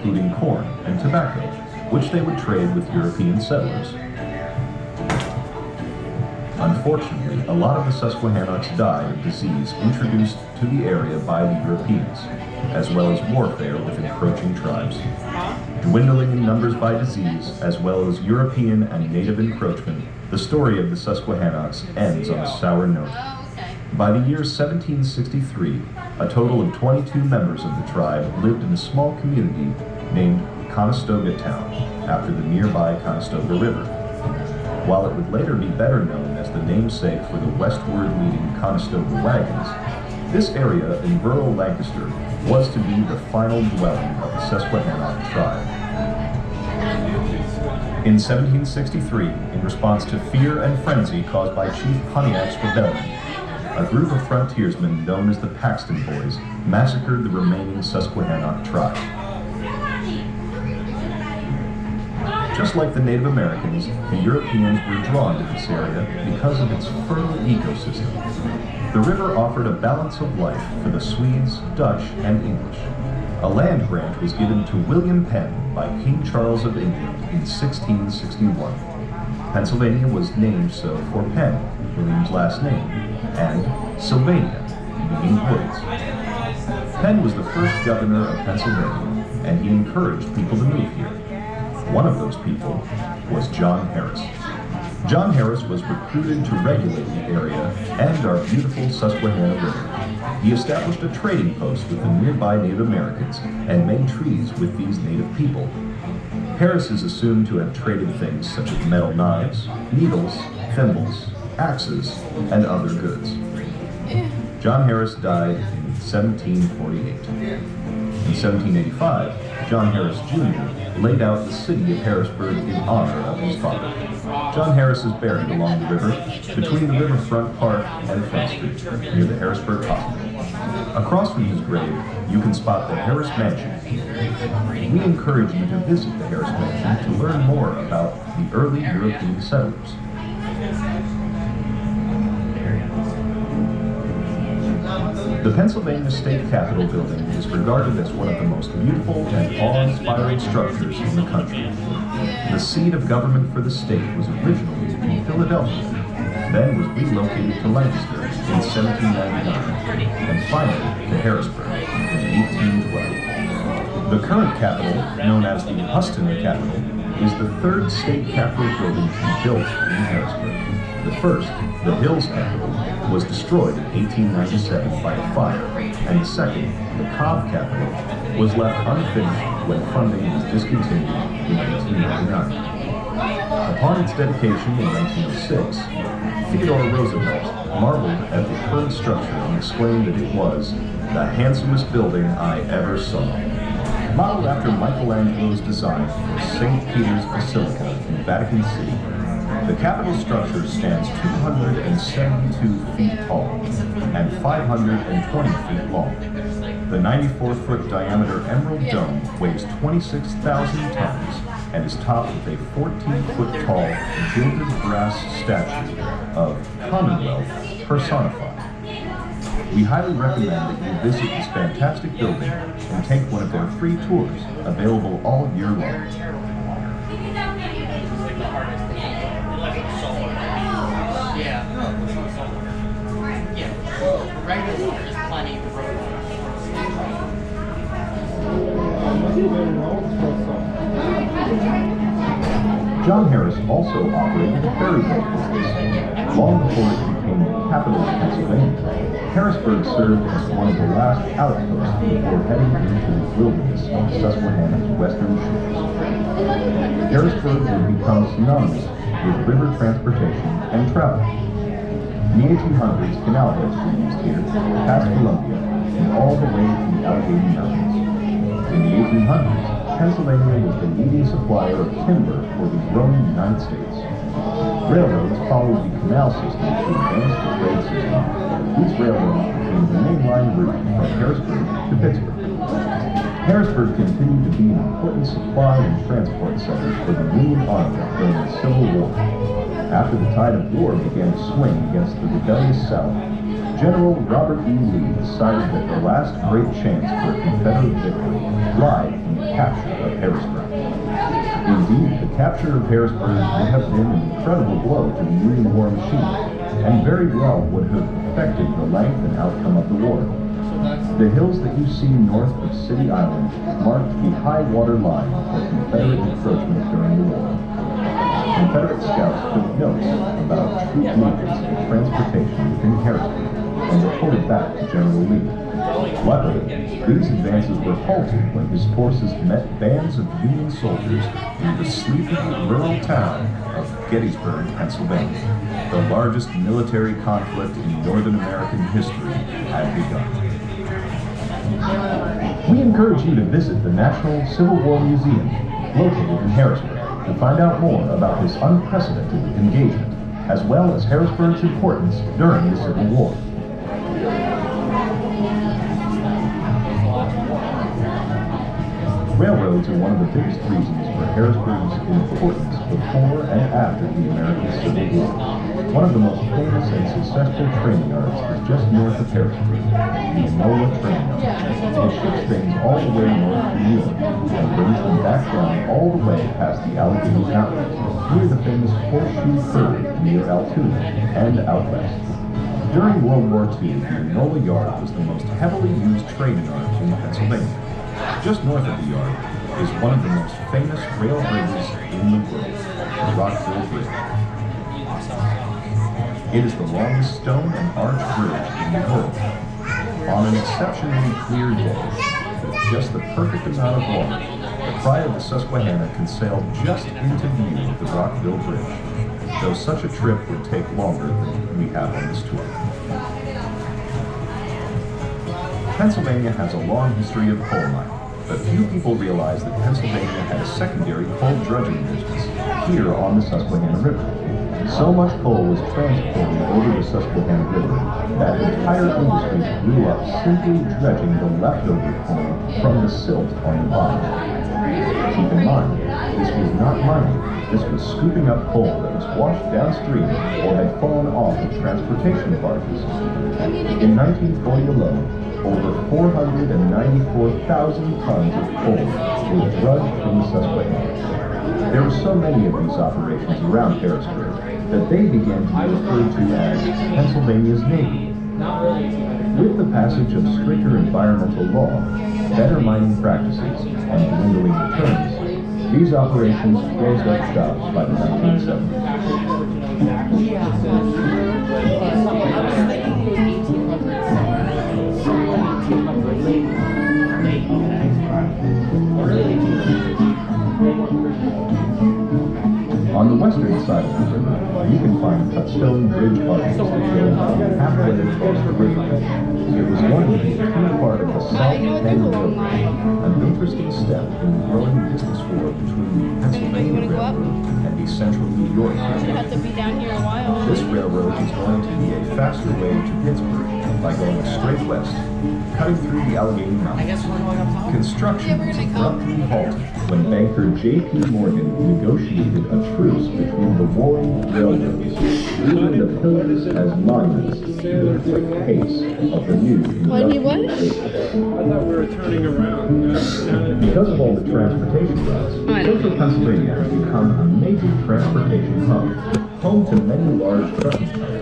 including corn and tobacco, which they would trade with European settlers. Unfortunately, a lot of the Susquehannocks died of disease introduced to the area by the Europeans, as well as warfare with encroaching tribes. Dwindling in numbers by disease, as well as European and native encroachment, the story of the Susquehannocks ends on a sour note. By the year 1763, a total of 22 members of the tribe lived in a small community named Conestoga Town, after the nearby Conestoga River. While it would later be better known as the namesake for the westward leading Conestoga wagons, this area in rural Lancaster was to be the final dwelling of the Susquehannock tribe. In 1763, in response to fear and frenzy caused by Chief Pontiac's rebellion, a group of frontiersmen known as the Paxton Boys massacred the remaining Susquehannock tribe. Just like the Native Americans, the Europeans were drawn to this area because of its fertile ecosystem. The river offered a balance of life for the Swedes, Dutch, and English. A land grant was given to William Penn by King Charles of England in 1661. Pennsylvania was named so for Penn, William's last name, and Sylvania, meaning woods. Penn was the first governor of Pennsylvania, and he encouraged people to move here. One of those people was John Harris. John Harris was recruited to regulate the area and our beautiful Susquehanna River. He established a trading post with the nearby Native Americans and made treaties with these native people. Harris is assumed to have traded things such as metal knives, needles, thimbles, axes, and other goods. John Harris died in 1748. In 1785, John Harris Jr. laid out the city of Harrisburg in honor of his father. John Harris is buried along the river, between the Riverfront Park and Front Street, near the Harrisburg Hospital. Across from his grave, you can spot the Harris Mansion. We encourage you to visit the Harris Mansion to learn more about the early European settlers. The Pennsylvania State Capitol building is regarded as one of the most beautiful and awe-inspiring structures in the country. The seat of government for the state was originally in Philadelphia, then was relocated to Lancaster in 1799, and finally to Harrisburg in 1812. The current Capitol, known as the Huston Capital, is the third state Capitol building to be built in Harrisburg. The first, the Hills Capitol, was destroyed in 1897 by a fire, and the second, the Cobb Capitol, was left unfinished when funding was discontinued in 1999. Upon its dedication in 1906, Theodore Roosevelt marveled at the current structure and exclaimed that it was the handsomest building I ever saw. Modeled after Michelangelo's design for St. Peter's Basilica in Vatican City, the Capitol structure stands 272 feet tall and 520 feet long. The 94-foot diameter Emerald Dome weighs 26,000 tons and is topped with a 14-foot tall gilded brass statue of Commonwealth personified. We highly recommend that you visit this fantastic building and take one of their free tours, available all year long. John Harris also operated a ferry boat business. Long before it became the capital of Pennsylvania, Harrisburg served as one of the last outposts before heading into the wilderness of Susquehanna's western shores. Harrisburg would become synonymous with river transportation and travel. In the 1800s, canal boats were used here, past Columbia, and all the way to the Allegheny Mountains. In the 1800s, Pennsylvania was the leading supplier of timber for the growing United States. Railroads followed the canal system to advance the trade system. These railroads became the mainline route from Harrisburg to Pittsburgh. Harrisburg continued to be an important supply and transport center for the Union Army during the Civil War. After the tide of war began to swing against the rebellious South, General Robert E. Lee decided that the last great chance for a Confederate victory lied in the capture of Harrisburg. Indeed, the capture of Harrisburg would have been an incredible blow to the Union war machine, and very well would have affected the length and outcome of the war. The hills that you see north of City Island marked the high water line for Confederate encroachment during the war. Confederate scouts took notes about troop movements and transportation within Harrisburg and reported back to General Lee. Luckily, these advances were halted when his forces met bands of Union soldiers in the sleepy rural town of Gettysburg, Pennsylvania. The largest military conflict in Northern American history had begun. We encourage you to visit the National Civil War Museum, located in Harrisburg, to find out more about this unprecedented engagement, as well as Harrisburg's importance during the Civil War. Railroads are one of the biggest reasons for Harrisburg's importance before and after the American Civil War. One of the most famous and successful train yards is just north of Harrisburg, the Enola Train Yard. It ships things all the way north to New York and brings them back down all the way past the Allegheny Mountains, near the famous Horseshoe Curve near Altoona and out west. During World War II, the Enola Yard was the most heavily used train yard in Pennsylvania. Just north of the yard is one of the most famous rail bridges in the world, the Rockville Bridge. It is the longest stone and arch bridge in the world. On an exceptionally clear day, with just the perfect amount of water, the Pride of the Susquehanna can sail just into view of the Rockville Bridge, though such a trip would take longer than we have on this tour. Pennsylvania has a long history of coal mining, but few people realize that Pennsylvania had a secondary coal dredging business here on the Susquehanna River. So much coal was transported over the Susquehanna River that entire industries grew up simply dredging the leftover coal from the silt on the bottom. Keep in mind, this was not mining. This was scooping up coal that was washed downstream or had fallen off of transportation barges. In 1940 alone, over 494,000 tons of coal were dredged from the Susquehanna. There were so many of these operations around Harrisburg that they began to be referred to as Pennsylvania's Navy. With the passage of stricter environmental law, better mining practices, and dwindling returns, these operations closed up shops by the 1970s. On the western side of the river, you can find cut-stone bridge arches that go halfway across the river. It was going to be a key part of the South Penn Road, an interesting step in the growing business war between the Pennsylvania Railroad and the Central New York Railroad. You have to be down here a while. This railroad is going to be a faster way to Pittsburgh by going straight west, cutting through the Allegheny Mountains. Construction was abruptly halted when banker J.P. Morgan negotiated a truce between the warring railroads, leaving the pillars as monuments to the quick pace of the new industrial age. I thought we were turning around. Because of all the transportation routes, Central Pennsylvania has become a major transportation hub, home to many large trucking companies.